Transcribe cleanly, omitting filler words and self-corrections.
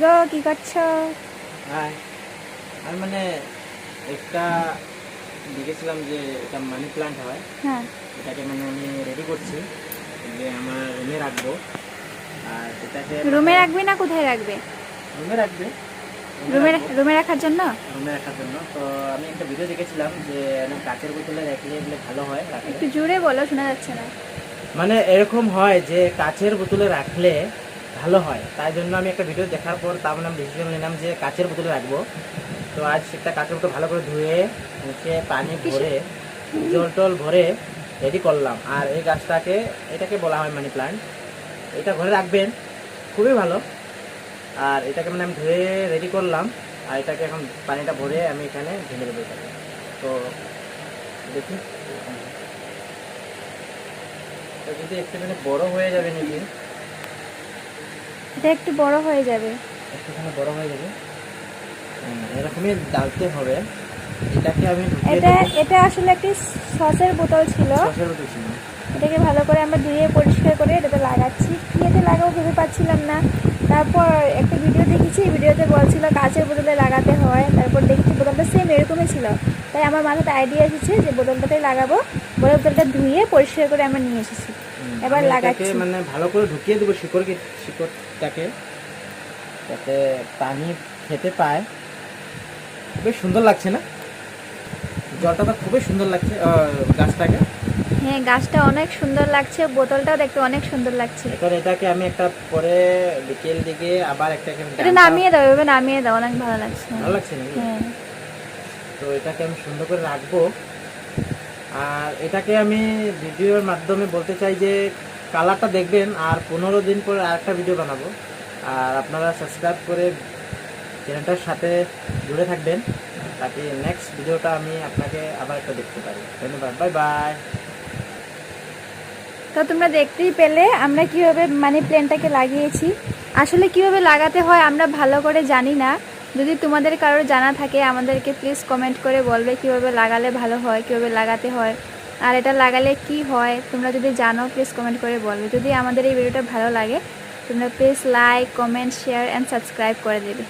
গো কি করছো? হাই, আমি মানে একটা দেখেছিলাম যে এটা মানি প্লান্ট হয়। হ্যাঁ, এটাকে মানে আমি রেডি করছি যে আমার রুমে রাখবো। আর এটাকে রুমে রাখবে না কোথায় রাখবে? রুমে রাখবে, রুমে রুমে রাখার জন্য। রুমে রাখার জন্য। তো আমি একটা ভিডিও দেখেছিলাম যে অনেক কাচের বোতলে রাখলে এগুলো ভালো হয় রাখলে। একটু জোরে বলো, শোনা যাচ্ছে না। মানে এরকম হয় যে কাচের বোতলে রাখলে ভালো হয়, তাই জন্য আমি একটা ভিডিও দেখার পর তার মানে আমি ডিসিশন নিলাম যে কাচের বোতলে রাখবো। তো আজ সেটা কাচের বোতল ভালো করে ধুয়ে মুছে পানি ভরে জল টল ভরে রেডি করলাম। আর এই গাছটাকে এটাকে বলা হয় মানি প্লান্ট। এটা ঘরে রাখবেন, খুবই ভালো। আর এটাকে মানে আমি ধুয়ে রেডি করলাম। আর এটাকে এখন পানিটা ভরে আমি এখানে ঢেলে দেবো এটাকে। তো দেখি তো যদি একটুখানি বড় হয়ে যাবে নাকি, এটা একটু বড় হয়ে যাবে। একটুখানি বড় হয়ে যাবে, এরকমই ডালতে হবে। এটাকে আমি ঢুকিয়ে এটা দেবো। এটা আসলে একটি সসের বোতল ছিল। সসের মতো ছিল। এটাকে ভালো করে আমরা ধুয়ে পরিষ্কার করে এটাতে লাগাচ্ছি। কি এতে লাগাবো ভেবে পাচ্ছিলাম না। তারপর একটা ভিডিও দেখেছি, ভিডিওতে বলছিল কাচের বোতলে লাগাতে হয়। তারপর দেখেছি বোতলটা সেম এরকমই ছিল। তাই আমার মাথাতে আইডিয়া এসেছে যে বোতলটাতেই লাগাবো। বলে বোতলটা ধুয়ে পরিষ্কার করে আমরা নিয়ে এসেছি। এবার আমি এটাকে লাগাচ্ছি। মানে ভালো করে ঢুকিয়ে দেবো শিকড়টাকে, যাতে পানি খেতে পায়। বেশ সুন্দর লাগছে না? জলটা তো খুবই সুন্দর লাগছে গাছটাকে। হ্যাঁ, গাছটা অনেক সুন্দর লাগছে, বোতলটাও দেখতে অনেক সুন্দর লাগছে। এবার এটাকে আমি একটা পরে বিকেল দিকে আবার একটাকে এটা নামিয়ে দাও, এভাবে নামিয়ে দাও, অনেক ভালো লাগছে। ভালো লাগছে নাকি? হ্যাঁ, তো এটাকে আমি সুন্দর করে রাখবো। আর এটাকে আমি ভিডিওর মাধ্যমে বলতে চাই যে কালারটা দেখবেন, আর 15 দিন পরে আরেকটা ভিডিও বানাবো। আর আপনারা সাবস্ক্রাইব করে চ্যানেলটার সাথে জুড়ে থাকবেন, তাকে নেক্সট ভিডিওটা আমি আপনাকে আবার একটা দেখতে পারি। ধন্যবাদ, বাই বাই। তো তোমরা দেখতেই পেলে আমরা কিভাবে মানি প্ল্যান্টটাকে লাগিয়েছি। আসলে কিভাবে লাগাতে হয় আমরা ভালো করে জানি না। যদি তোমাদের কারোর জানা থাকে আমাদেরকে প্লিজ কমেন্ট করে বলবে কিভাবে লাগালে ভালো হয়, কিভাবে লাগাতে হয়, আর এটা লাগালে কি হয় তোমরা যদি জানো প্লিজ কমেন্ট করে বলবে। যদি আমাদের এই ভিডিওটা ভালো লাগে তোমরা please like, comment, share and subscribe করে দেবে।